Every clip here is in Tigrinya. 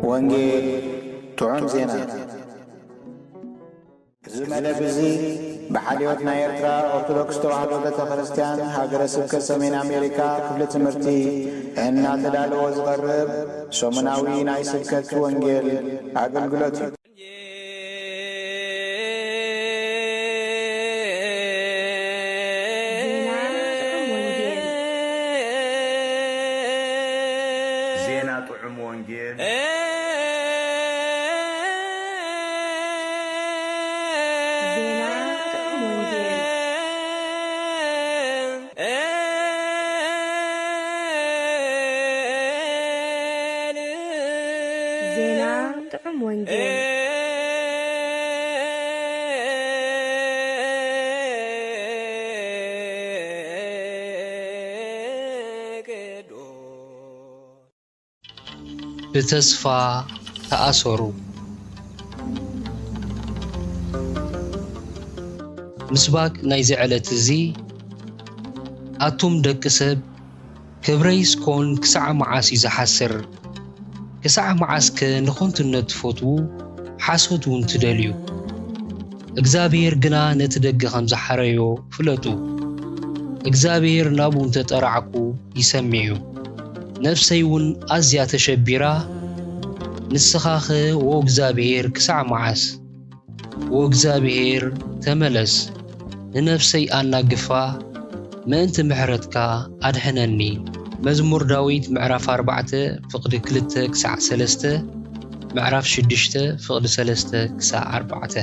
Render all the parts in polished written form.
ወንጌል ጥዑም ዜና ዝመለብ እዚ ብሓልዮት ናይ ኤርትራ ኦርቶዶክስ ተዋህዶ ቤተ ክርስቲያን ሃገረ ስብከት ሰሜን ኣሜሪካ ክፍሊ ትምህርቲ እናተዳለወ ዝቐርብ ሰሙናዊ ናይ ስብከት ወንጌል ኣገልግሎት እዩ። ዜና ጥዑም ወንጌል ብተስፋ ተኣሰሩ። ምስባክ ናይ ዝዕለት እዚ ኣቱም ደቂ ሰብ ክብረይስ ኮን ክሳዕ መዓስ እዩ ዝሓስር? ክሳዕ መዓስከ ንኾንትነት ትፈትዉ ሓሶት እውን ትደልዩ? እግዚኣብሔር ግና ነቲ ደገ ከም ዝሓረዮ ፍለጡ። እግዚኣብሔር ናብኡ እንተጠራዕኩ ይሰሚዕ እዩ። ነፍሰይ እውን ኣዝያ ተሸቢራ ንስኻኸ ወእግዚኣብሔር ክሳዕ መዓስ? ወእግዚኣብሔር ተመለስ፣ ንነፍሰይ ኣናግፋ፣ ምእንቲ ምሕረትካ ኣድሕነኒ። መዝሙር ዳዊት ምዕራፍ 4 ፍቕዲ 2 ክሳዕ 3 ምዕራፍ 6 ፍቕዲ 3 ክሳዕ 4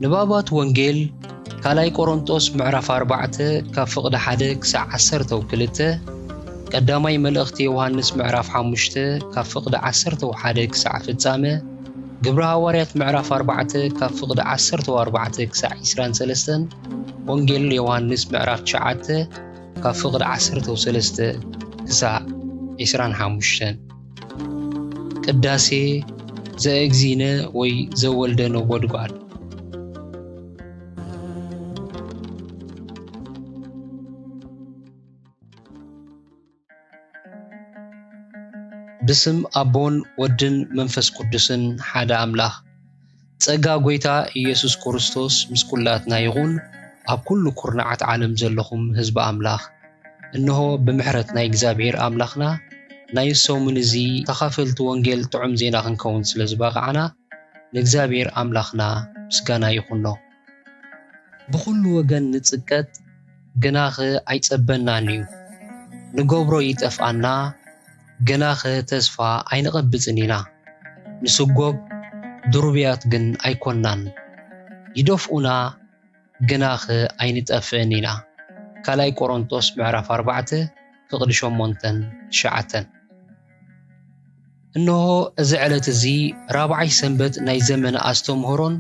ንባባት ወንጌል ካልኣይ ቆሮንጦስ ምዕራፍ 4 ካብ ፍቕዲ 1 ክሳዕ 12 ቀዳማይ መልእኽቲ ዮሃንስ ምዕራፍ 5 ካብ ፍቕዲ 11 ክሳዕ ፍጻመ ግብረ ሐዋርያት ምዕራፍ 4 ካብ ፍቕዲ 14 ክሳዕ 23 ወንጌል ዮሃንስ ምዕራፍ 9 ካብ ፍቕዲ 13 ክሳዕ 25 ቅዳሴ ዘእግዚነ ወይ ዘወልደ ነጎድጓድ። ብስም አቦን ወድን መንፈስ ቅዱስን ሓደ አምላኽ ጸጋ ጎይታ ኢየሱስ ክርስቶስ ምስ ኩላትና ይኹን። ኣብ ኩሉ ኩርናዓት ዓለም ዘለኹም ህዝቢ አምላኽ እንሆ ብምሕረት ናይ እግዚአብሔር አምላኽና ናይ ሰሙን እዚ ተኻፈልቲ ወንጌል ጥዑም ዜና ክንከውን ስለ ዝበቃዕና ንእግዚአብሔር አምላኽና ምስጋና ይኹኖ። ብኩሉ ወገን ንጽቀት ግናኸ ኣይጸበናን እዩ፣ ንገብሮ ይጠፍኣና ገናኸ ተስፋ ኣይንቐብፅን ኢና። ንስጎብ ድሩብያት ግን ኣይኮናን፣ ይደፍኡና ገናኸ ኣይንጠፍእን ኢና። ካልኣይ ቆሮንጦስ ምዕራፍ 4 ፍቕዲ 8-9 እንሆ እዚ ዕለት እዚ ራብዓይ ሰንበት ናይ ዘመነ ኣስተምህሮን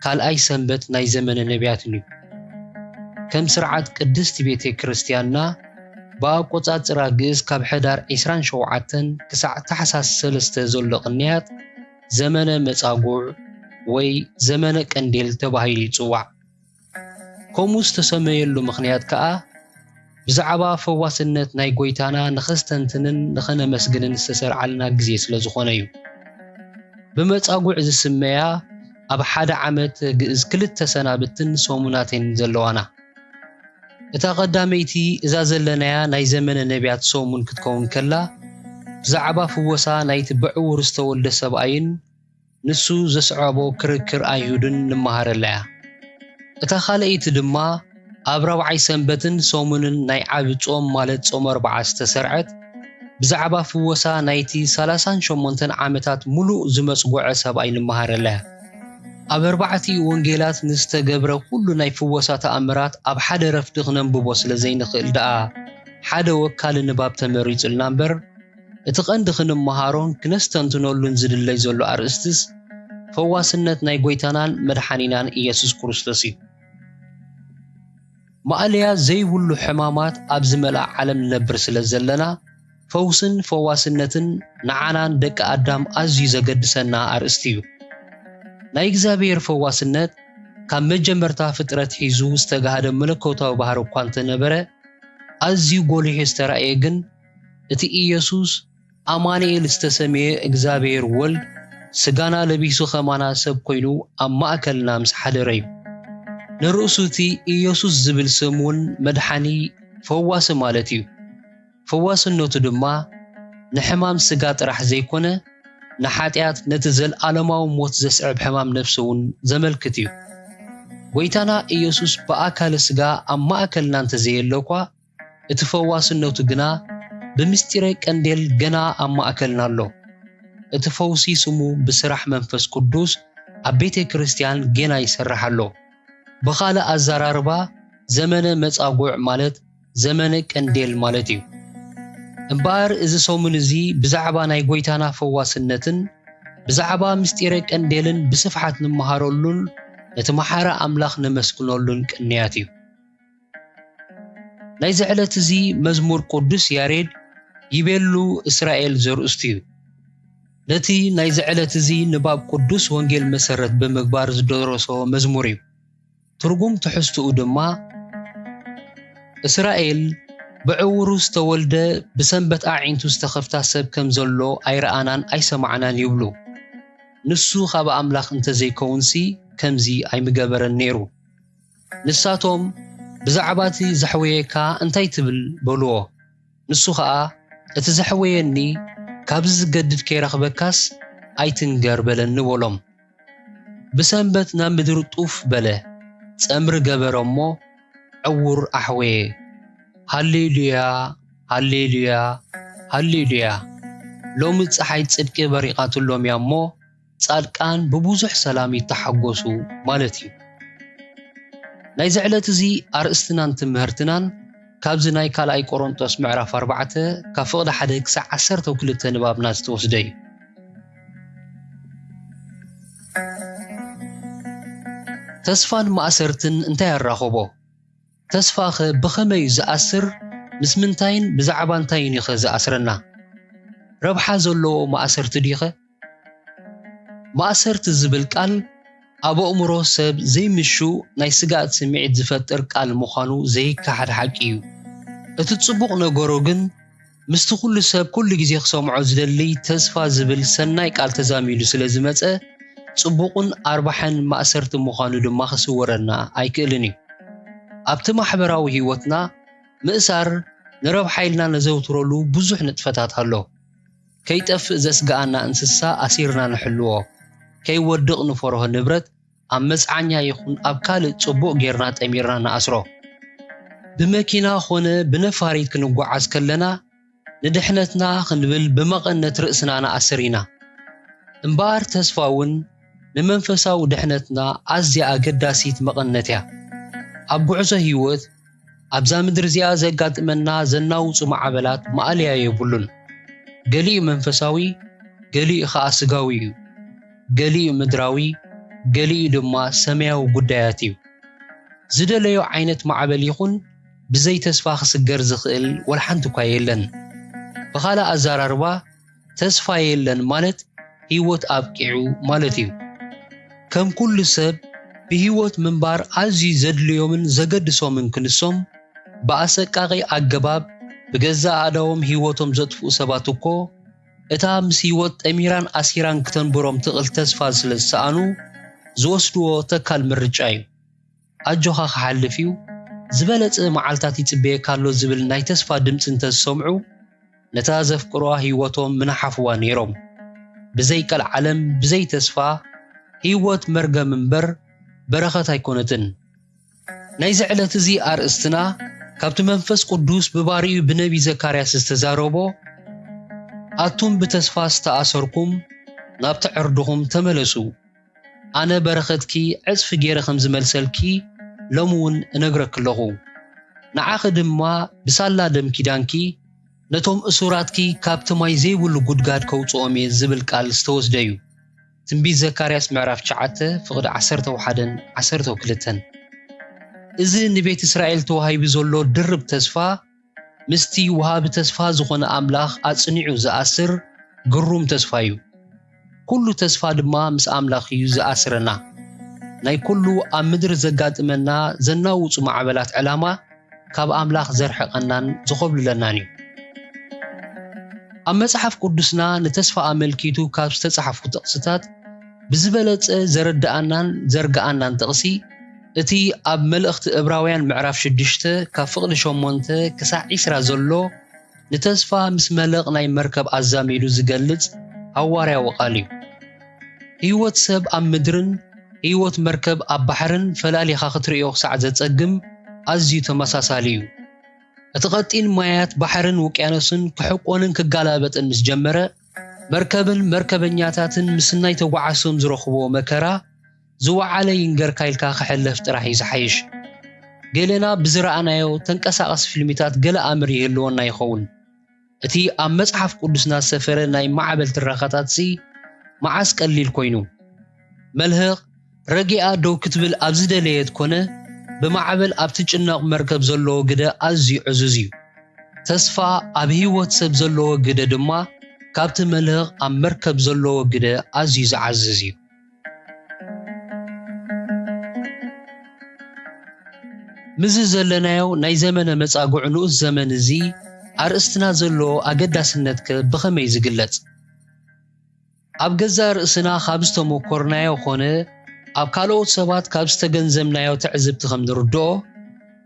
ካልኣይ ሰንበት ናይ ዘመነ ነቢያትን እዩ። ከም ስርዓት ቅድስቲ ቤተ ክርስቲያንና በአቆጻጽራ ግእዝ ካብ ሕዳር 27 ክሳዕ ታሕሳስ 3 ዘሎ ቅንያት ዘመነ መጻጉዕ ወይ ዘመነ ቀንዴል ተባሂሉ ይጽዋዕ። ከምኡ ዝተሰመየሉ ምኽንያት ከዓ ብዛዕባ ፈዋስነት ናይ ጎይታና ንኽስተንትንን ንኽነመስግንን ዝተሰርዓልና ግዜ ስለ ዝኾነ እዩ። ብመጻጉዕ ዝስመያ ኣብ ሓደ ዓመት ግእዝ 2 ሰናብትን ሰሙናትን ዘለዋና። እታ ቀዳመይቲ እዛ ዘለናያ ናይ ዘመነ ነቢያት ሰሙን ክትከውን ከላ ብዛዕባ ፍወሳ ናይቲ ብዕውር ዝተወልደ ሰብኣይን ንሱ ዘስዓቦ ክርክር ኣይሁድን ንመሃረለያ። እታ ካልአይቲ ድማ ኣብ ራብዓይ ሰንበትን ሰሙንን ናይ ዓብ ጾም ማለት ጾም 40 ዝተሰርዐት ብዛዕባ ፍወሳ ናይቲ 38 ዓመታት ሙሉእ ዝመጽጉዐ ሰብኣይ ንመሃረለያ። ኣብ ኣርባዕቲኡ ወንጌላት ንዝተገብረ ኩሉ ናይ ፍወሳ ተኣምራት ኣብ ሓደ ረፍዲ ክነንብቦ ስለ ዘይንኽእል ደኣ ሓደ ወካል ንባብ ተመሪጹልና እምበር እቲ ቀንዲ ክንመሃሮን ክነስተንትነሉን ዝድለይ ዘሎ ኣርእስትስ ፈዋስነት ናይ ጎይታናን መድሓኒናን ኢየሱስ ክርስቶስ እዩ። ማእልያ ዘይብሉ ሕማማት ኣብ ዝመልአ ዓለም ንነብር ስለ ዘለና ፈውስን ፈዋስነትን ንዓናን ደቂ ኣዳም ኣዝዩ ዘገድሰና ኣርእስቲ እዩ። ናይ እግዚኣብሔር ፈዋስነት ካብ መጀመርታ ፍጥረት ሒዙ ዝተጋሃደ መለኮታዊ ባህሪ እኳ እንተነበረ ኣዝዩ ጎሊሑ ዝተረኣየ ግን እቲ ኢየሱስ ኣማኑኤል ዝተሰመየ እግዚኣብሔር ወልድ ስጋና ለቢሱ ኸማና ሰብ ኮይኑ ኣብ ማእከልና ምስ ሓደረ እዩ። ንርእሱ እቲ ኢየሱስ ዝብል ስም እውን መድሓኒ ፈዋሲ ማለት እዩ። ፈዋስነቱ ድማ ንሕማም ስጋ ጥራሕ ዘይኮነ ንሓጢኣት ነቲ ዘለኣለማዊ ሞት ዘስዕብ ሕማም ነፍሲ እውን ዘመልክት እዩ። ጎይታና ኢየሱስ ብኣካለ ስጋ ኣብ ማእከልና እንተዘየለ እኳ እቲ ፈዋስነቱ ግና ብምስጢረ ቀንዴል ገና ኣብ ማእከልና ኣሎ። እቲ ፈውሲ ስሙ ብስራሕ መንፈስ ቅዱስ ኣብ ቤተ ክርስቲያን ገና ይሰርሕ ኣሎ። ብኻልእ ኣዘራርባ ዘመነ መጻጉዕ ማለት ዘመነ ቀንዴል ማለት እዩ። እምበር እዚ ሰሙን እዚ ብዛዕባ ናይ ጎይታና ፈዋስነትን ብዛዕባ ምስጢረ ቀንዴልን ብስፍሓት ንመሃረሉን ነቲ መሓረ ኣምላኽ ነመስግነሉን ቅንያት እዩ። ናይ ዝዕለት እዚ መዝሙር ቅዱስ ያሬድ ይቤሉ እስራኤል ዘርእስቱ እዩ። ነቲ ናይ ዝዕለት እዚ ንባብ ቅዱስ ወንጌል መሰረት ብምግባር ዝደረሶ መዝሙር እዩ። ትርጉም ትሕዝትኡ ድማ እስራኤል ብዕውሩ ዝተወልደ ብሰንበት ኣዒንቱ ዝተኸፍታ ሰብ ከም ዘሎ ኣይረኣናን ኣይሰማዕናን ይብሉ። ንሱ ካብ ኣምላኽ እንተዘይከውንሲ ከምዚ ኣይምገበረን ነይሩ። ንሳቶም ብዛዕባ እቲ ዘሕወየካ እንታይ ትብል በልዎ። ንሱ ከዓ እቲ ዘሕወየኒ ካብዚ ዝገድድ ከይረኽበካስ ኣይትንገር በለኒ በሎም። ብሰንበት ናብ ምድሪ ጡፍ በለ ጸምሪ ገበረ እሞ ዕውር ኣሕወየ። ሃሌሉያ ሃሌሉያ ሃሌሉያ። ሎሚ ፀሓይ ጽድቂ በሪቓትሎም እያ እሞ ጻድቃን ብብዙሕ ሰላም ይተሓጎሱ ማለት እዩ። ናይ ዝዕለት እዚ ኣርእስትናን ትምህርትናን ካብዚ ናይ ካልኣይ ቆሮንጦስ ምዕራፍ 4 ካብ ፍቕዲ 1 ክሳብ 12 ንባብና ዝተወስደ እዩ። ተስፋን ማእሰርትን እንታይ ያራኸቦ? ተስፋኸ ብኸመይ ዝኣስር ምስ ምንታይን ብዛዕባ እንታይን ኢኸ ዝኣስረና? ረብሓ ዘለዎ ማእሰርቲ ዲኸ? ማእሰርቲ ዝብል ቃል ኣብ ኣእምሮ ሰብ ዘይምሹ ናይ ስጋኣት ስምዒት ዝፈጥር ቃል ምዃኑ ዘይካሓድ ሓቂ እዩ። እቲ ጽቡቕ ነገሮ ግን ምስቲ ኩሉ ሰብ ኩሉ ግዜ ክሰምዖ ዝደሊ ተስፋ ዝብል ሰናይ ቃል ተዛሚሉ ስለ ዝመፀ ጽቡቕን ኣርባሕን ማእሰርቲ ምዃኑ ድማ ክስወረና ኣይክእልን እዩ። ኣብቲ ማሕበራዊ ህይወትና ምእሳር ንረብሓ ኢልና ነዘውትረሉ ብዙሕ ንጥፈታት ኣሎ። ከይጠፍእ ዘስጋኣና እንስሳ ኣሲርና ንሕልዎ፣ ከይወድቕ ንፈርሆ ንብረት ኣብ መጽዓኛ ይኹን ኣብ ካልእ ጽቡቕ ጌርና ጠሚርና ንኣስሮ። ብመኪና ኾነ ብነፋሪት ክንጓዓዝ ከለና ንድሕነትና ክንብል ብመቐነት ርእስና ንኣስር ኢና። እምበር ተስፋ እውን ንመንፈሳዊ ድሕነትና ኣዝያ ኣገዳሲት መቐነት እያ። ኣብ ጉዕዞ ህይወት ኣብዛ ምድሪ እዚኣ ዘጋጥመና ዘናውፁ ማዕበላት ማእልያ የብሉን። ገሊኡ መንፈሳዊ፣ ገሊኡ ከዓ ስጋዊ እዩ። ገሊኡ ምድራዊ፣ ገሊኡ ድማ ሰማያዊ ጉዳያት እዩ። ዝደለዮ ዓይነት ማዕበል ይኹን ብዘይ ተስፋ ክስገር ዝኽእል ወልሓንቲ እኳ የለን። ብኻልእ ኣዘራርባ ተስፋ የለን ማለት ህይወት ኣብቂዑ ማለት እዩ። ከም ኩሉ ሰብ ብህይወት ምንባር ኣዝዩ ዘድልዮምን ዘገድሶምን ክንሶም ብኣሰቃቂ ኣገባብ ብገዛ ኣዳዎም ህይወቶም ዘጥፍኡ ሰባት እኮ እታ ምስ ህይወት ጠሚራን ኣሲራን ክተንብሮም ትቕል ተስፋ ስለ ዝሰኣኑ ዝወስድዎ ተካል ምርጫ እዩ። ኣጆኻ ክሓልፍ እዩ ዝበለፀ መዓልታት ይጽበየካ ኣሎ ዝብል ናይ ተስፋ ድምፂ እንተዝሰምዑ ነታ ዘፍቅሯ ህይወቶም ምናሓፍዋ ነይሮም። ብዘይ ቀል ዓለም ብዘይ ተስፋ ህይወት መርገም እምበር በረኸት ኣይኮነትን። ናይ ዝዕለት እዚ ኣርእስትና ካብቲ መንፈስ ቅዱስ ብባሪኡ ብነቢ ዘካርያስ ዝተዛረቦ ኣቱም ብተስፋ ዝተኣሰርኩም ናብቲ ዕርድኹም ተመለሱ፣ ኣነ በረኸትኪ ዕፅፊ ገይረ ከም ዝመልሰልኪ ሎሚ እውን እነግረክ ኣለኹ፣ ንዓኺ ድማ ብሳላ ደም ኪዳንኪ ነቶም እሱራትኪ ካብቲ ማይ ዘይብሉ ጉድጋድ ከውፅኦም እየ ዝብል ቃል ዝተወስደ እዩ። ትንቢት ዘካርያስ ምዕራፍ 9 ፍቕዲ 11-12። እዚ ንቤት እስራኤል ተዋሂቡ ዘሎ ድርብ ተስፋ ምስቲ ወሃቢ ተስፋ ዝኾነ ኣምላኽ ኣጽኒዑ ዝኣስር ግሩም ተስፋ እዩ። ኩሉ ተስፋ ድማ ምስ ኣምላኽ እዩ ዝኣስረና። ናይ ኩሉ ኣብ ምድሪ ዘጋጥመና ዘናውፁ ማዕበላት ዕላማ ካብ ኣምላኽ ዘርሕቐናን ዝኸብልለናን እዩ። ኣብ መጽሓፍ ቅዱስና ንተስፋ ኣመልኪቱ ካብ ዝተጻሕፉ ጥቕስታት ብዝበለጸ ዘረድኣናን ዘርግኣናን ጥቕሲ እቲ ኣብ መልእኽቲ ዕብራውያን ምዕራፍ 6 ካብ ፍቕዲ 8 ክሳብ 20 ዘሎ ንተስፋ ምስ መለቕ ናይ መርከብ ኣዛሚዱ ዝገልጽ ሃዋርያዊ ቃል እዩ። ህይወት ሰብ ኣብ ምድርን ህይወት መርከብ ኣብ ባሕርን ፈላሊኻ ክትርእዮ ክሳዕ ዘጸግም ኣዝዩ ተመሳሳሊ እዩ። እቲ ቐጢን ማያት ባሕርን ውቅያኖስን ክሕቆንን ክጋላበጥን ምስ ጀመረ መርከብን መርከበኛታትን ምስ ናይ ተጓዓሶም ዝረኽቦ መከራ ዝወዓለ ይንገርካ ኢልካ ክሕለፍ ጥራሕ እዩ ዝሓይሽ። ገለና ብዝረኣናዮ ተንቀሳቐሲ ፊልሚታት ገለ ኣምር ይህልወና ይኸውን። እቲ ኣብ መጽሓፍ ቅዱስና ዝሰፈረ ናይ ማዕበል ትረኻታት መዓስ ቀሊል ኮይኑ መልህቕ ረጊኣ ደው ክትብል ኣብ ዝደለየት ኮነ ብማዕበል ኣብ ትጭነቕ መርከብ ዘለዎ ግደ ኣዝዩ ዕዙዝ እዩ። ተስፋ ኣብ ህይወት ሰብ ዘለዎ ግደ ድማ ካብቲ መልህቕ ኣብ መርከብ ዘለዎ ግደ ኣዝዩ ዝዓዝዝ እዩ። ምዝ ዘለናዮ ናይ ዘመነ መጻጉዕ ንኡስ ዘመን እዚ ኣርእስትና ዘለዎ ኣገዳስነት ብኸመይ ዝግለጽ? ኣብ ገዛ ርእስና ካብ ዝተሞከርናዮ ኾነ ኣብ ካልኦት ሰባት ካብ ዝተገንዘብናዮ ትዕዝብቲ ከም ንርድኦ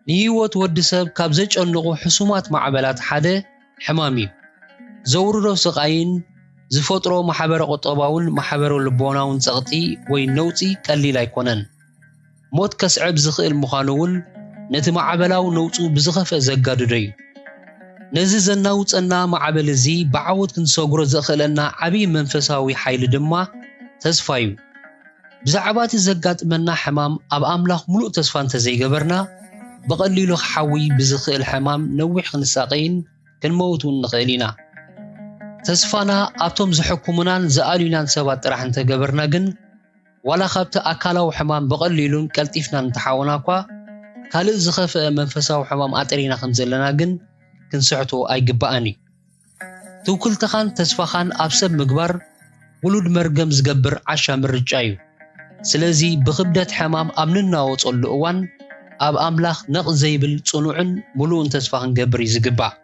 ንህይወት ወዲ ሰብ ካብ ዘጨንቑ ሕሱማት ማዕበላት ሓደ ሕማም እዩ። ዘውርዶ ስቓይን ዝፈጥሮ ማሕበረ ቁጠባውን ማሕበረ ልቦናውን ጸቕጢ ወይ ነውፂ ቀሊል ኣይኮነን። ሞት ከስዕብ ዝኽእል ምዃኑ እውን ነቲ ማዕበላው ነውፁ ብዝኸፍአ ዘጋድዶ እዩ። ነዚ ዘናውፀና ማዕበል እዚ ብዓወት ክንሰጉሮ ዘኽእለና ዓብዪ መንፈሳዊ ሓይሊ ድማ ተስፋ እዩ። ብዛዕባ እቲ ዘጋጥመና ሕማም ኣብ ኣምላኽ ሙሉእ ተስፋ እንተዘይገበርና ብቐሊሉ ክሓዊ ብዝኽእል ሕማም ነዊሕ ክንሳቀይን ክንመውት እውን ንኽእል ኢና። ተስፋና ኣብቶም ዝሕኩሙናን ዝኣልዩናን ሰባት ጥራሕ እንተገበርና ግን ዋላ ካብቲ ኣካላዊ ሕማም ብቐሊሉን ቀልጢፍና እንተሓወና እኳ ካልእ ዝኸፍአ መንፈሳዊ ሕማም ኣጠሪና ከም ዘለና ግን ክንስሕቶ ኣይግባአን እዩ። ትውክልትኻን ተስፋኻን ኣብ ሰብ ምግባር ውሉድ መርገም ዝገብር ዓሻ ምርጫ እዩ። ስለዚ ብኽብደት ሕማም ኣብ ንናወፀሉ እዋን ኣብ ኣምላኽ ነቕ ዘይብል ጽኑዕን ሙሉእን ተስፋ ክንገብር እዩ ዝግባእ።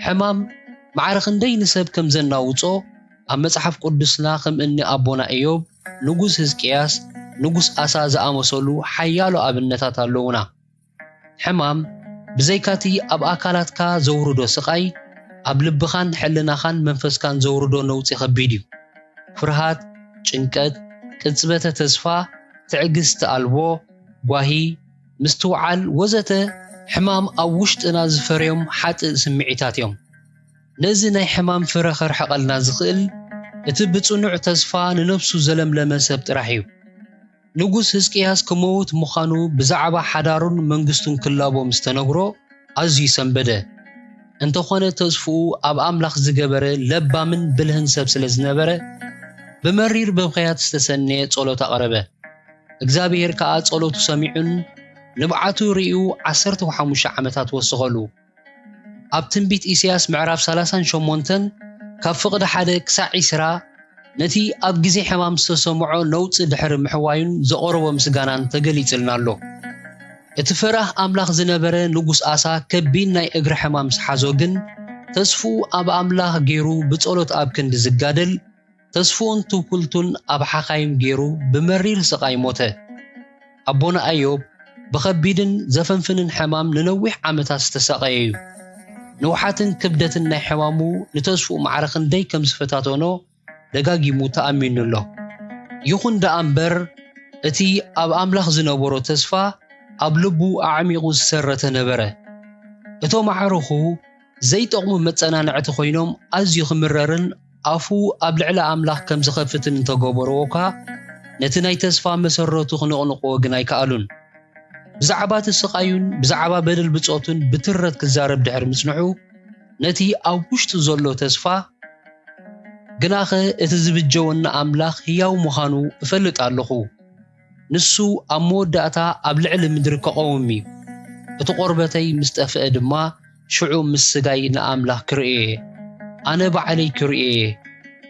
ሕማም ማዕረ ክንደይ ንሰብ ከም ዘናውፆ ኣብ መጽሓፍ ቅዱስና ከም እኒ ኣቦና ኢዮብ፣ ንጉስ ሕዝቅያስ፣ ንጉስ ኣሳ ዝኣመሰሉ ሓያሎ ኣብነታት ኣለውና። ሕማም ብዘይካቲ ኣብ ኣካላትካ ዘውርዶ ስቓይ ኣብ ልብኻን ሕልናኻን መንፈስካን ዘውርዶ ነውፂ ከቢድ እዩ። ፍርሃት፣ ጭንቀት፣ ቅጽበተ ተስፋ፣ ትዕግስቲ ኣልቦ፣ ጓሂ፣ ምስትውዓል ወዘተ ሕማም ኣብ ውሽጥና ዝፈርዮም ሓጥእ ስምዒታት እዮም። ነዚ ናይ ሕማም ፍረ ኸርሕቐልና ዝኽእል እቲ ብጽኑዕ ተስፋ ንነፍሱ ዘለምለመ ሰብ ጥራሕ እዩ። ንጉስ ሕዝቅያስ ክመውት ምዃኑ ብዛዕባ ሓዳሩን መንግስቱን ክላቦ ምስ ተነግሮ ኣዝዩ ሰንበደ። እንተኾነ ተስፍኡ ኣብ ኣምላኽ ዝገበረ ለባምን ብልህን ሰብ ስለ ዝነበረ ብመሪር በብኸያት ዝተሰነየ ጸሎት ኣቕረበ። እግዚአብሔር ከዓ ጸሎቱ ሰሚዑን ንብዓቱ ርኢዩ 15 ዓመታት ወስኸሉ። ኣብ ትንቢት ኢሳያስ ምዕራፍ 38 ካብ ፍቕዲ 1 ክሳዕ 20 ነቲ ኣብ ግዜ ሕማም ዝተሰምዖ ነውፂ ድሕሪ ምሕዋዩን ዘቐረቦ ምስጋናን ተገሊጽልና ኣሎ። እቲ ፈራህ ኣምላኽ ዝነበረ ንጉስ ኣሳ ከቢድ ናይ እግሪ ሕማም ዝሓዞ ግን ተስፍኡ ኣብ ኣምላኽ ገይሩ ብጸሎት ኣብ ክንዲ ዝጋደል ተስፍኡን ትውክልቱን ኣብ ሓኻይም ገይሩ ብመሪር ስቓይ ሞተ። ኣቦና ኢዮብ ብኸቢድን ዘፈንፍንን ሕማም ንነዊሕ ዓመታት ዝተሰቐየ እዩ። ንውሓትን ክብደትን ናይ ሕማሙ ንተስፍኡ ማዕረ ክንደይ ከም ዝፈታተኖ ደጋጊሙ ተኣሚኑ ኣሎ። ይኹን ደኣ እምበር እቲ ኣብ ኣምላኽ ዝነበሮ ተስፋ ኣብ ልቡ ኣዕሚቑ ዝሰረተ ነበረ። እቶም ኣዕሩኹ ዘይጠቕሙ መጸናንዕቲ ኮይኖም ኣዝዩ ክምረርን ኣፉ ኣብ ልዕሊ ኣምላኽ ከም ዝኸፍትን እንተገበርዎ እኳ ነቲ ናይ ተስፋ መሰረቱ ክንቕንቕዎ ግን ኣይከኣሉን። ብዛዕባ እቲ ስቓዩን ብዛዕባ በደል ብጾቱን ብትረት ክዛረብ ድሕሪ ምጽንሑ ነቲ ኣብ ውሽጡ ዘሎ ተስፋ ግናኸ እቲ ዝብጀወና ኣምላኽ ሕያው ምዃኑ እፈልጥ ኣለኹ፣ ንሱ ኣብ መወዳእታ ኣብ ልዕሊ ምድሪ ከቆውም እዩ እቲ ቆርበተይ ምስ ጠፍአ ድማ ሽዑ ምስ ስጋይ ንኣምላኽ ክርእየ ኣነ ባዕለይ ክርእየ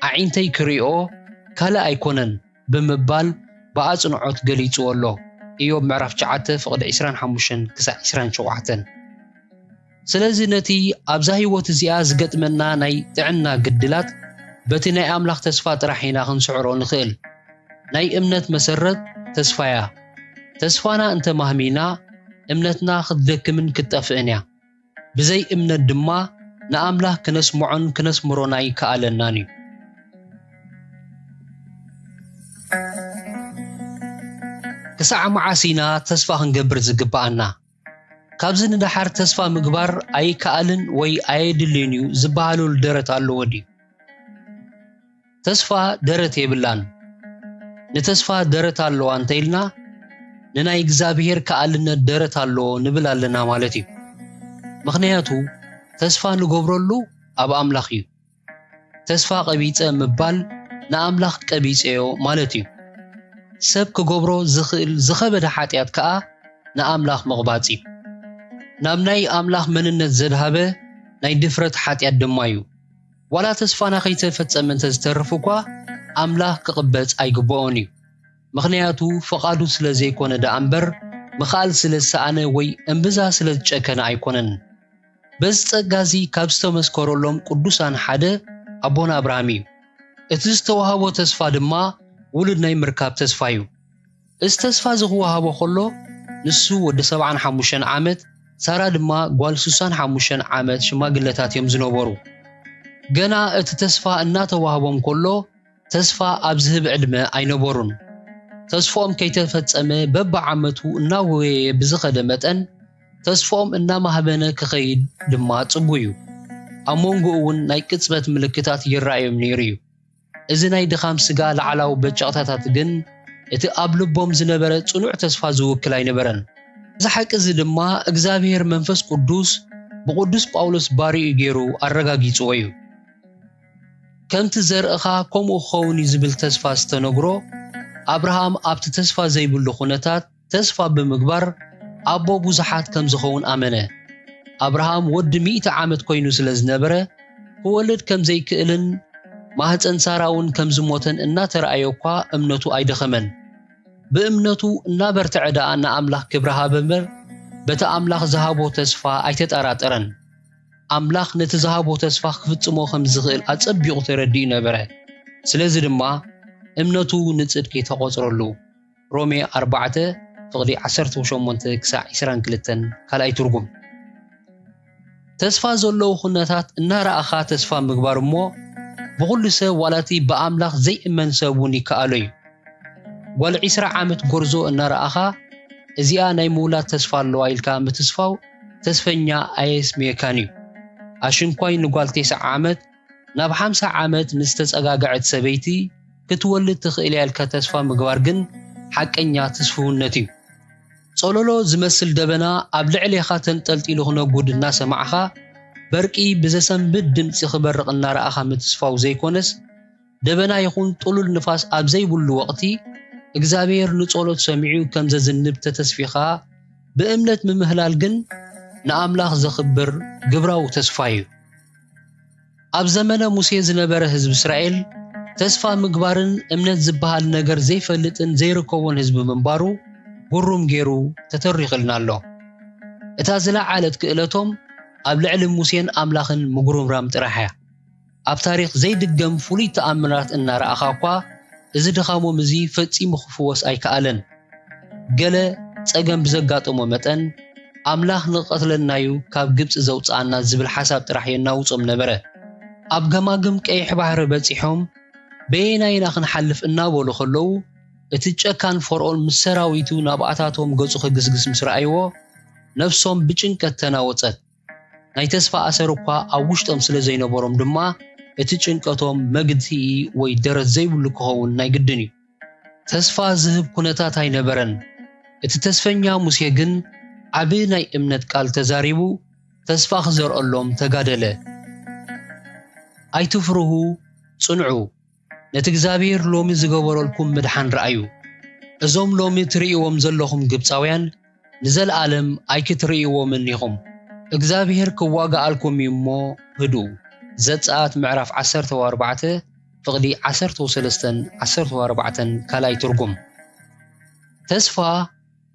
ኣዒንተይ ክርእዮ ካልእ ኣይኮነን ብምባል ብኣጽንዖት ገሊጽዎ ኣሎ ኢዮብ ምዕራፍ 9:25-27 ስለዚ ነቲ ኣብዛ ህይወት እዚኣ ዝገጥመና ናይ ጥዕና ግድላት በቲ ናይ ኣምላኽ ተስፋ ጥራሕ ኢና ክንስዕሮ ንኽእል ናይ እምነት መሰረት ተስፋያ ተስፋና እንተማህሚና እምነትና ክትደክምን ክትጠፍእን እያ ብዘይ እምነት ድማ ንኣምላኽ ክነስምዖን ክነስምሮን ኣይከኣለናን እዩ ክሳዕ መዓሲና ተስፋ ክንገብር ዝግባአና ካብዚ ንዳሓር ተስፋ ምግባር ኣይከኣልን ወይ ኣየድልን እዩ ዝበሃሉሉ ደረት ኣለዎ ድዩ ተስፋ ደረት የብላን ንተስፋ ደረት ኣለዋ እንተኢልና ንናይ እግዚአብሔር ከኣልነት ደረት ኣለዎ ንብል ኣለና ማለት እዩ ምክንያቱ ተስፋ ንገብረሉ ኣብ ኣምላኽ እዩ ተስፋ ቀቢፀ ምባል ንኣምላኽ ቀቢፀዮ ማለት እዩ ሰብ ክገብሮ ዝኽእል ዝኸበደ ሓጢኣት ከዓ ንኣምላኽ መቕባፅ እዩ ናብ ናይ ኣምላኽ መንነት ዘድሃበ ናይ ድፍረት ሓጢኣት ድማ እዩ ዋላ ተስፋና ከይተፈፀመ እንተዝተርፍ እኳ ኣምላኽ ክቕበፅ ኣይግብኦን እዩ ምክንያቱ ፈቃዱ ስለ ዘይኮነ ዳ እምበር ምኻል ስለ ዝሰኣነ ወይ እምብዛ ስለ ዝጨከነ ኣይኮነን በዚ ፀጋዚ ካብ ዝተመስከረሎም ቅዱሳን ሓደ ኣቦና አብርሃም እዩ እቲ ዝተዋህቦ ተስፋ ድማ ውሉድ ናይ ምርካብ ተስፋ እዩ እዚ ተስፋ ዝወሃቦ ከሎ ንሱ ወዲ 75 ዓመት ሳራ ድማ ጓል 65 ዓመት ሽማግለታት እዮም ዝነበሩ ገና እቲ ተስፋ እናተዋህቦም ከሎ ተስፋ ኣብ ዝህብ ዕድመ ኣይነበሩን ተስፎም ከይተፈጸመ በብዓመቱ እናወየ ብዝኸደ መጠን ተስፎም እናማህበነ ክኸይድ ድማ ጽቡዩ ኣብ መንጎኡ እውን ናይ ቅጽበት ምልክታት ይረኣዮም ነይሩ እዩ እዚ ናይ ድኻም ስጋ ለዓላው በጨቕታታት ግን እቲ ኣብ ልቦም ዝነበረ ጽኑዕ ተስፋ ዝውክል ኣይነበረን እዚ ሓቂ እዚ ድማ እግዚአብሔር መንፈስ ቅዱስ ብቅዱስ ጳውሎስ ባሪኡ ገይሩ ኣረጋጊጽዎ እዩ ከምቲ ዘርእኻ ከምኡ ክኸውን ዝብል ተስፋ ዝተነግሮ አብርሃም ኣብቲ ተስፋ ዘይብሉ ኩነታት ተስፋ ብምግባር ኣቦ ብዙሓት ከም ዝኸውን ኣመነ አብርሃም ወዲ 100 ዓመት ኮይኑ ስለ ዝነበረ ክወልድ ከም ዘይክእልን ማህፀን ሳራውን ከም ዝሞተን እናተረኣየ እኳ እምነቱ ኣይደኸመን በእምነቱ እናበርትዐ ደኣ ንኣምላኽ ክብሪ ሃበምበር በቲ ኣምላኽ ዝሃቦ ተስፋ ኣይተጠራጠረን ኣምላኽ ነቲ ዝሃቦ ተስፋ ክፍጽሞ ከም ዝኽእል ኣጸቢቑ ተረዲኡ ነበረ ስለዚ ድማ እምነቱ ንጽድቂ ተቆጽረሉ ሮሜ 4:18-22 ካልኣይ ትርጉም ተስፋ ዘለዎ ኩነታት እናረኣኻ ተስፋ ምግባር እሞ ብኩሉ ሰብ ዋላቲ በኣምላኽ ዘይእመን ሰብ እውን ይከኣሎ እዩ ጓል 20 ዓመት ጎርዞ እናረኣኻ እዚኣ ናይ ምውላድ ተስፋ ኣለዋ ኢልካ ምትስፋው ተስፈኛ ኣየስምየካን እዩ ኣሽንኳይ ንጓል 9 ዓመት ናብ 50 ዓመት ንዝተጸጋግዐት ሰበይቲ ክትወልድ ትኽእል ያልካ ተስፋ ምግባር ግን ሓቀኛ ተስፍውነት እዩ ጸሎሎ ዝመስል ደበና ኣብ ልዕሊኻ ተንጠልጢሉ ክነጉድ እናሰማዕኻ በርቂ ብዘሰንብድ ድምፂ ክበርቕ እናረኣኻ ምትስፋው ዘይኮነስ ደበና ይኹን ጥሉል ንፋስ ኣብ ዘይብሉ ወቕቲ እግዚአብሔር ንጸሎት ሰሚዑ ከም ዘዝንብ ተተስፊኻ ብእምነት ምምህላል ግን ንኣምላኽ ዘኽብር ግብራው ተስፋ እዩ ኣብ ዘመነ ሙሴ ዝነበረ ህዝቢ እስራኤል ተስፋ ምግባርን እምነት ዝበሃል ነገር ዘይፈልጥን ዘይርከቦን ህዝቢ ምንባሩ ጉሩም ገይሩ ተተሪኽልና ኣሎ እታ ዝለዓለት ክእለቶም ኣብ ልዕሊ ሙሴን ኣምላኽን ምጉርምራም ጥራሕ እያ ኣብ ታሪኽ ዘይድገም ፍሉይ ተኣምራት እናረኣኻ እኳ እዚ ድኻሞም እዚ ፈጺሙ ክፍወስ ኣይከኣለን ገለ ጸገም ብዘጋጠሞ መጠን ኣምላኽ ንቐትለናዩ ካብ ግብፂ ዘውፅኣና ዝብል ሓሳብ ጥራሕ የናውጾም ነበረ ኣብ ገማግም ቀይሕ ባሕሪ በፂሖም በየናይና ክንሓልፍ እናበሉ ከለዉ እቲ ጨካን ፈርዖን ምስ ሰራዊቱ ናብ ኣታቶም ገጹ ክግስግስ ምስ ረኣይዎ ነፍሶም ብጭንቀት ተናወፀት ናይ ተስፋ ኣሰር እኳ ኣብ ውሽጦም ስለ ዘይነበሮም ድማ እቲ ጭንቀቶም መግድቲ ወይ ደረት ዘይብሉ ክኸውን ናይ ግድን እዩ ተስፋ ዝህብ ኩነታት ኣይነበረን እቲ ተስፈኛ ሙሴ ግን ዓብ ናይ እምነት ቃል ተዛሪቡ ተስፋ ክዘርአሎም ተጋደለ ኣይትፍርሁ ጽንዑ ነቲ እግዚአብሔር ሎሚ ዝገበረልኩም ምድሓን ረኣዩ እዞም ሎሚ ትርእይዎም ዘለኹም ግብፃውያን ንዘለዓለም ኣይክትርእይዎምን ኢኹም እግዚአብሔር ክዋጋኣልኩም እሞ ህዱ ዘጸአት ምዕራፍ 14 ፍቕዲ 13-14 ካልኣይ ትርጉም ተስፋ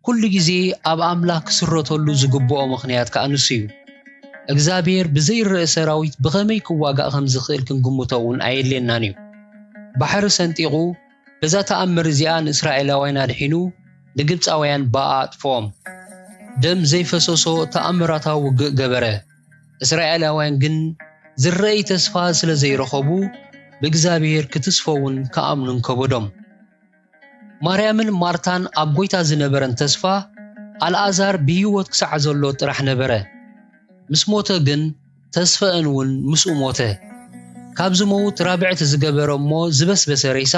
ኩሉ ግዜ ኣብ ኣምላኽ ክስረተሉ ዝግብኦ ምኽንያት ከኣንስ እዩ እግዚአብሔር ብዘይርእ ሰራዊት ብኸመይ ክዋጋእ ከም ዝኽእል ክንግምቶውን ኣየድልየናን እዩ ባሕሪ ሰንጢቑ በዛ ተኣምር እዚኣ ንእስራኤላውያን ኣድሒኑ ንግብፃውያን ባኣ ኣጥፍኦም ደም ዘይፈሰሶ ተኣምራታዊ ውግእ ገበረ እስራኤላውያን ግን ዝረአይ ተስፋ ስለ ዘይረኸቡ ብእግዚአብሔር ክትስፈውን ከኣምኑን ከበዶም ማርያምን ማርታን ኣብ ጎይታ ዝነበረን ተስፋ ኣልዓዛር ብህይወት ክሳዕ ዘሎ ጥራሕ ነበረ ምስ ሞተ ግን ተስፋአን እውን ምስኡ ሞተ ካብ ዝሞት ራብዕቲ ዝገበረ እሞ ዝበስበሰ ሬሳ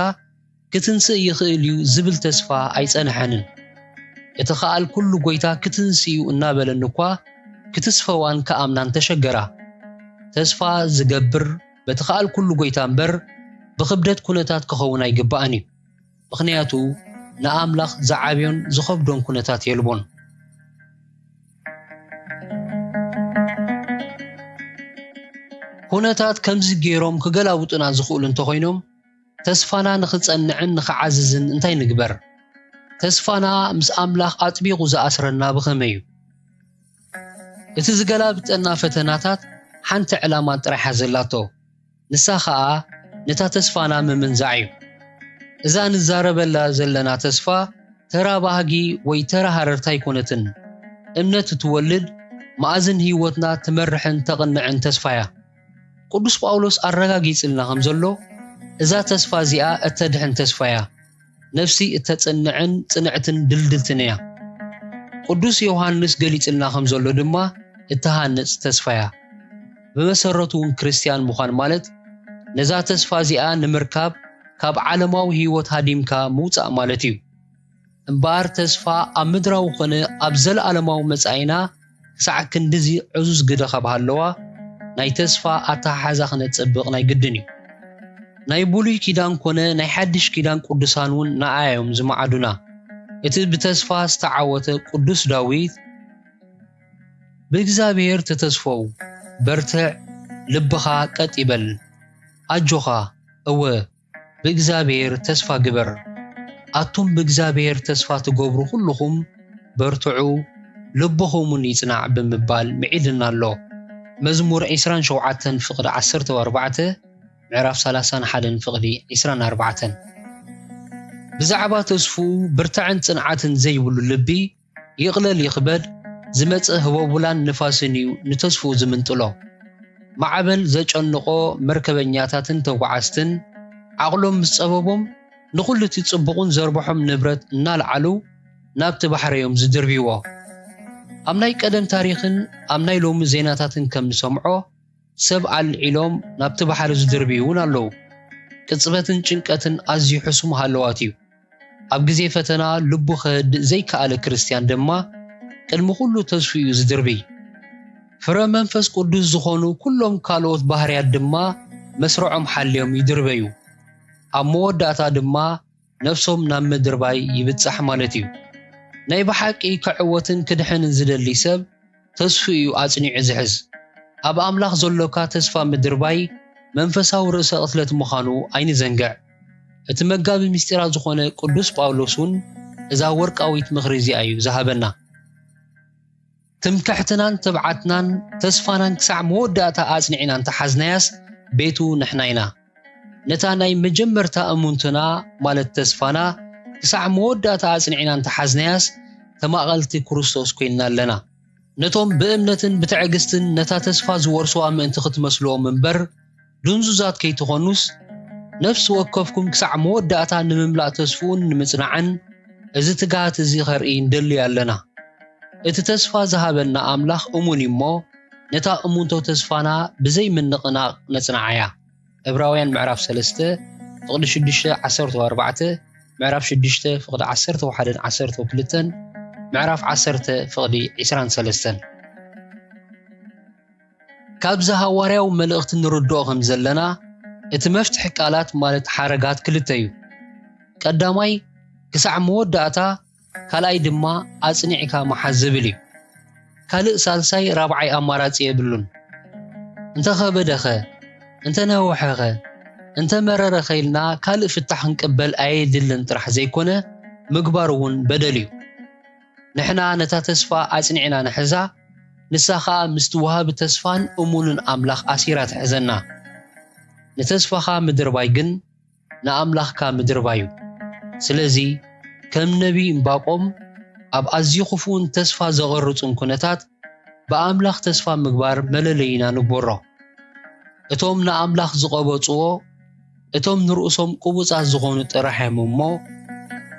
ክትንስእ ይኽእል እዩ ዝብል ተስፋ ኣይጸንሐንን እቲ ኸኣል ኩሉ ጎይታ ክትንስኡ እናበለን እኳ ክትስፈዋን ከኣምናን ተሸገራ ተስፋ ዝገብር በቲ ኸኣል ኩሉ ጎይታ እምበር ብኽብደት ኩነታት ክኸውን ኣይግባእን እዩ ምኽንያቱ ንኣምላኽ ዝዓብዮን ዝኸብዶን ኩነታት የልቦን ኩነታት ከምዚ ገይሮም ክገላውጡና ዝኽእሉ እንተኾይኖም ተስፋና ንኽጸንዕን ንኽዓዝዝን እንታይ ንግበር ተስፋና ምስ ኣምላኽ ኣጥቢቑ ዝኣስረና ብኸመይ እዩ እቲ ዝገላብጠና ፈተናታት ሓንቲ ዕላማ ጥራሕ ዘላቶ ንሳ ኸኣ ነታ ተስፋና ምምንዛዕ እዩ እዛ ንዛረበላ ዘለና ተስፋ ተራ ባህጊ ወይ ተራ ሃረርታ ኣይኮነትን እምነት እትወልድ ማእዝን ህይወትና ትመርሕን ተቕንዕን ተስፋያ ቅዱስ ጳውሎስ ኣረጋጊጽልና ከም ዘሎ እዛ ተስፋ እዚኣ እተድሕን ተስፋያ ነፍሲ እተጸንዕን ጽንዕትን ድልድልትን እያ ቅዱስ ዮሐንስ ገሊጽልና ከም ዘሎ ድማ እተሃንጽ ተስፋያ ብመሰረቱ ክርስቲያን ምዃን ማለት ነዛ ተስፋ እዚኣ ንምርካብ ካብ ዓለማዊ ህይወት ሃዲምካ ምውፃእ ማለት እዩ እምበር ተስፋ ኣብ ምድራዊ ኮነ ኣብ ዘለዓለማዊ መጻኢና ክሳዕ ክንድዚ ዕዙዝ ግደ ካብሃለዋ ናይ ተስፋ ኣተሓሓዛ ክነጸብቕ ናይ ግድን እዩ ናይ ብሉይ ኪዳን ኮነ ናይ ሓድሽ ኪዳን ቅዱሳን እውን ንኣዮም ዝመዓዱና እቲ ብተስፋ ዝተዓወተ ቅዱስ ዳዊት ብእግዚአብሔር ተተስፈው በርትዕ ልብኻ ቀጥ ይበል ኣጆኻ እወ ብእግዚአብሔር ተስፋ ግበር ኣቱም ብእግዚአብሔር ተስፋ ትገብሩ ኩልኹም በርትዑ ልብኹምን ይጽናዕ ብምባል ምዒድና ኣሎ መዝሙር 27 ፍቕዲ 14 ምዕራፍ 31 ፍቕዲ 24 ብዛዕባ ተስፉ ብርታዕን ጽንዓትን ዘይብሉ ልቢ ይቕለል ይኽበድ ዝመጽእ ህበቡላን ንፋስን እዩ ንተስፉ ዝምንጥሎ ማዕበል ዘጨንቆ መርከበኛታትን ተጓዓዝትን ዓቕሎም ምስ ጸበቦም ንኹሉ እቲ ጽቡቕን ዘርበሖም ንብረት እናልዓሉ ናብቲ ባሕረዮም ዝድርብይዎ ኣብ ናይ ቀደም ታሪኽን ኣብ ናይ ሎሚ ዜናታትን ከም ንሰምዖ ሰብ ኣልዒሎም ናብቲ ባሕሪ ዝድርብይውን ኣለዉ ቅጽበትን ጭንቀትን ኣዝዩ ሕሱም ሃለዋት እዩ ኣብ ግዜ ፈተና ልቡ ኸህድእ ዘይከኣለ ክርስቲያን ድማ ቅድሚ ኩሉ ተስፉ እዩ ዝድርብይ ፍረ መንፈስ ቅዱስ ዝኾኑ ኩሎም ካልኦት ባህርያት ድማ መስረዖም ሓልዮም ይድርበዩ ኣብ መወዳእታ ድማ ነፍሶም ናብ ምድርባይ ይብጻሕ ማለት እዩ ናይ ብሓቂ ክዕወትን ክድሕንን ዝደሊ ሰብ ተስፉ እዩ ኣጽኒዑ ዝሕዝ ኣብ ኣምላኽ ዘሎካ ተስፋ ምድርባይ መንፈሳዊ ርእሰ ቅትለት ምዃኑ ኣይንዘንግዕ እቲ መጋቢ ምስጢራት ዝኾነ ቅዱስ ጳውሎስ እውን እዛ ወርቃዊት ምኽሪ እዚኣ እዩ ዝሃበና ትምክሕትናን ትብዓትናን ተስፋናን ክሳዕ መወዳእታ ኣጽኒዕና እንተሓዝናያስ ቤቱ ንሕና ኢና ነታ ናይ መጀመርታ እሙንትና ማለት ተስፋና ክሳዕ መወዳእታ ኣጽኒዕና እንተሓዝናያስ ተማቐልቲ ክርስቶስ ኮይንና ኣለና ነቶም ብእምነትን ብትዕግስትን ነታ ተስፋ ዝወርሰዋ ምእንቲ ክትመስልዎም እምበር ድንዙዛት ከይትኾኑስ ነፍሲ ወከፍኩም ክሳዕ መወዳእታ ንምምላእ ተስፉን ንምጽናዕን እዚ ትጋሃት እዚ ኸርኢ እንደሊ ኣለና እቲ ተስፋ ዝሃበና ኣምላኽ እሙን እሞ ነታ እሙንቶ ተስፋና ብዘይ ምንቕናቕ ነጽናዓያ ዕብራውያን ምዕራፍ 3 ፍቕዲ 6-14 ምዕራፍ 6 ፍቕዲ 11-12 ምዕራፍ 10 ፍቕዲ 23 ካብዚ ሐዋርያዊ መልእኽቲ ንርድኦ ከም ዘለና እቲ መፍትሒ ቃላት ማለት ሓረጋት ክልተ እዩ ቀዳማይ ክሳዕ መወዳእታ ካልኣይ ድማ ኣጽኒዕካ መሓዝብል እዩ ካልእ ሳልሳይ ራብዓይ ኣማራጺ የብሉን እንተኸበደኸ እንተነውሐኸ እንተመረረኸ ኢልና ካልእ ፍታሕ ክንቅበል ኣየድልን ጥራሕ ዘይኮነ ምግባር እውን በደል እዩ ንሕና ነታ ተስፋ ኣጽኒዕና ንሕዛ ንሳ ኸኣ ምስቲ ወሃቢ ተስፋን እሙንን ኣምላኽ ኣሲራ ትሕዘና ንተስፋኻ ምድርባይ ግን ንኣምላኽካ ምድርባዩ ስለዚ ከም ነቢይ እምባቆም ኣብ ኣዝዩ ክፉእን ተስፋ ዘቐርጹን ኩነታት ብኣምላኽ ተስፋ ምግባር መለለይና ንግበሮ እቶም ንኣምላኽ ዝቐበጽዎ እቶም ንርእሶም ቅቡጻት ዝኾኑ ጥራሕዮም እሞ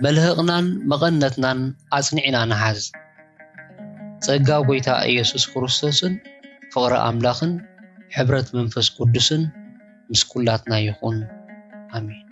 መልህቕናን መቐነትናን ኣጽኒዕና ንሓዝ ጸጋ ጐይታ ኢየሱስ ክርስቶስን ፍቕሪ ኣምላኽን ሕብረት መንፈስ ቅዱስን ምስ ኩላትና ይኹን ኣሜን